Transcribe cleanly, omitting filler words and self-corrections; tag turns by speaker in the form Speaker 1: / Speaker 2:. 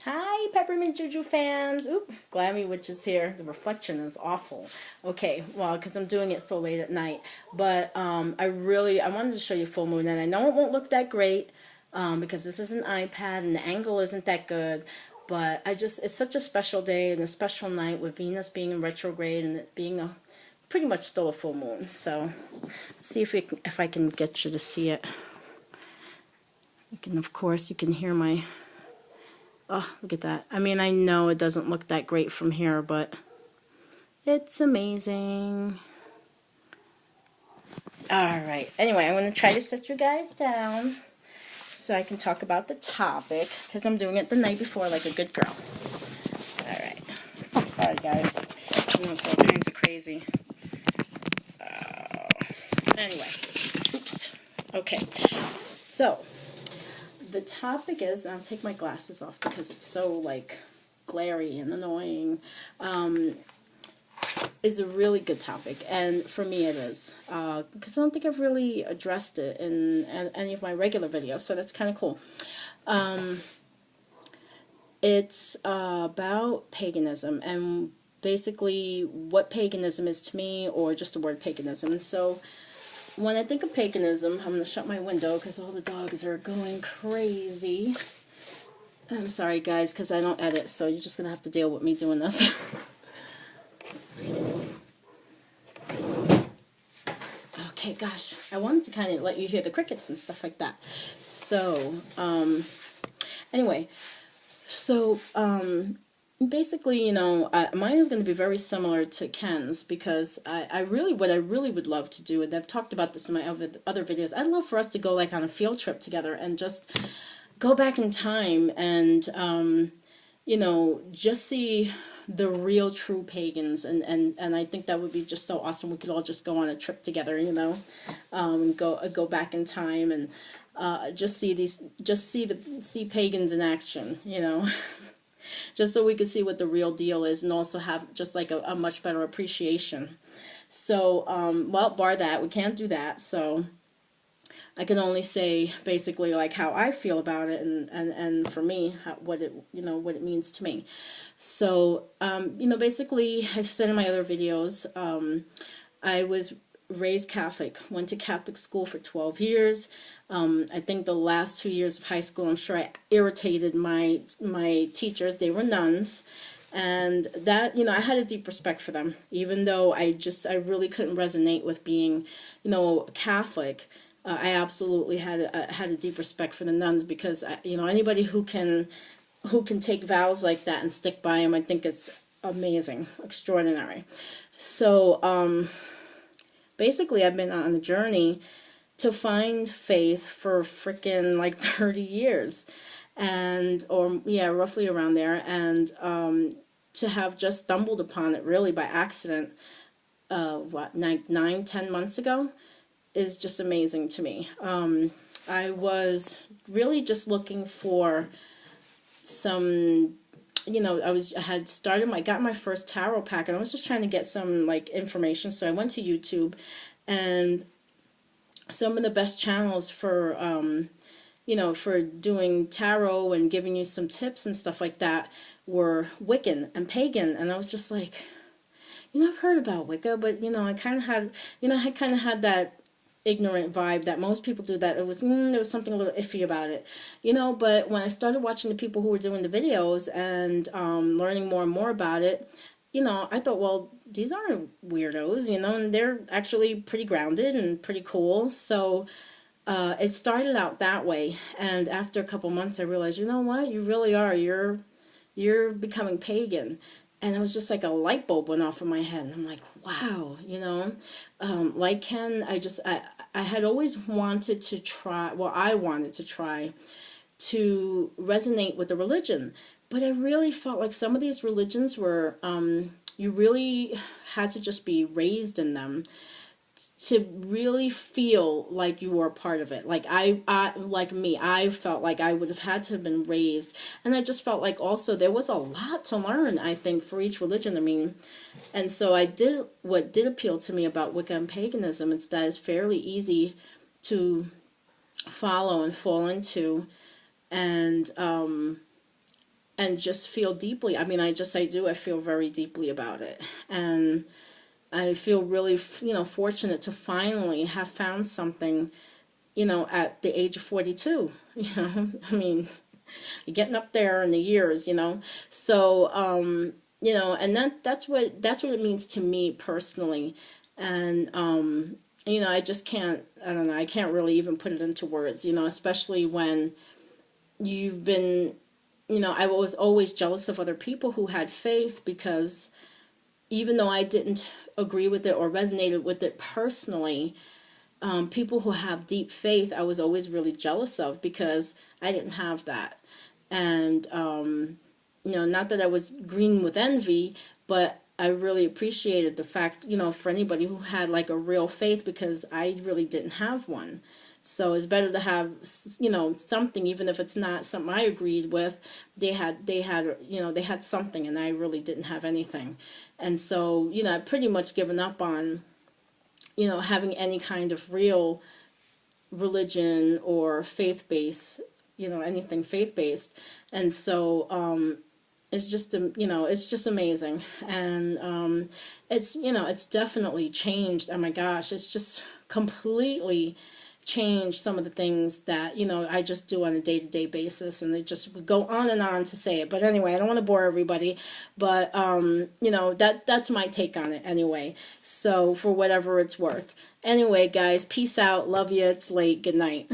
Speaker 1: Hi, Peppermintjuju fans. Oop, Glammy Witch is here. The reflection is awful. Okay, well, because I'm doing it so late at night. But I wanted to show you full moon, and I know it won't look that great because this is an iPad and the angle isn't that good. But it's such a special day and a special night with Venus being in retrograde and it being pretty much still a full moon. So, see if I can get you to see it. You can, of course, you can hear my. Oh, look at that. I mean, I know it doesn't look that great from here, but it's amazing. Alright, anyway, I'm going to try to sit you guys down so I can talk about the topic, because I'm doing it the night before like a good girl. Alright. Sorry, guys. I know it's all kinds of crazy. Anyway. Oops. Okay. So, the topic is, I'll take my glasses off because it's so, like, glary and annoying, is a really good topic, and for me it is, because I don't think I've really addressed it in any of my regular videos, so that's kind of cool. It's about paganism, and basically what paganism is to me, or just the word paganism. And so when I think of paganism, I'm going to shut my window because all the dogs are going crazy. I'm sorry, guys, because I don't edit, so you're just going to have to deal with me doing this. Okay, gosh, I wanted to kind of let you hear the crickets and stuff like that. So, anyway, so, basically, you know, mine is going to be very similar to Ken's, because what I really would love to do, and I've talked about this in my other videos, I'd love for us to go like on a field trip together and just go back in time and, you know, just see the real true pagans, and I think that would be just so awesome. We could all just go on a trip together, you know, go back in time and see pagans in action, you know. Just so we could see what the real deal is, and also have just like a much better appreciation. So, well, bar that, we can't do that, so I can only say basically like how I feel about it, and for me, what it means to me. So, you know, basically, I've said in my other videos, I was raised Catholic, went to Catholic school for 12 years. I think the last 2 years of high school, I'm sure I irritated my teachers. They were nuns. And that, you know, I had a deep respect for them, even though I really couldn't resonate with being, you know, Catholic. I absolutely had a deep respect for the nuns, because, you know, anybody who can take vows like that and stick by them, I think it's amazing, extraordinary. So, basically, I've been on a journey to find faith for frickin' like 30 years, or yeah, roughly around there, and to have just stumbled upon it really by accident, 10 months ago, is just amazing to me. I was really just looking for some, you know, I got my first tarot pack, and I was just trying to get some like information. So I went to YouTube, and some of the best channels for, you know, for doing tarot and giving you some tips and stuff like that were Wiccan and Pagan. And I was just like, you know, I've heard about Wicca, but, you know, I kind of had that ignorant vibe that most people do, that there was something a little iffy about it, you know. But when I started watching the people who were doing the videos and learning more and more about it, you know, I thought, well, these aren't weirdos, you know, and they're actually pretty grounded and pretty cool. So it started out that way, and after a couple months I realized, you know what, you really are, you're becoming pagan. And it was just like a light bulb went off in my head. And I'm like, wow, you know. Like Ken, I had always wanted to try, well, I wanted to try to resonate with the religion. But I really felt like some of these religions were, you really had to just be raised in them to really feel like you were a part of it. Like like me, I felt like I would have had to have been raised, and I just felt like also there was a lot to learn, I think, for each religion. I mean, and so what did appeal to me about Wicca and paganism is that it's fairly easy to follow and fall into, and and just feel deeply. I mean, I do. I feel very deeply about it. And I feel really, fortunate to finally have found something, at the age of 42. I mean, you're getting up there in the years. So, and that's what it means to me personally. And, I just can't, I don't know, I can't really even put it into words, especially when you've been, I was always jealous of other people who had faith, because even though I didn't agree with it or resonated with it personally, people who have deep faith, I was always really jealous of, because I didn't have that. And, not that I was green with envy, but I really appreciated the fact, for anybody who had like a real faith, because I really didn't have one. So it's better to have, something, even if it's not something I agreed with. They had something, and I really didn't have anything. And so, I've pretty much given up on, having any kind of real religion or faith-based, anything faith-based. And so, it's just amazing. And, it's definitely changed. Oh my gosh, it's just completely change some of the things that I just do on a day-to-day basis, and it just would go on and on to say it. But anyway, I don't want to bore everybody, but that's my take on it anyway, so for whatever it's worth. Anyway, guys, peace out, love you, it's late, good night.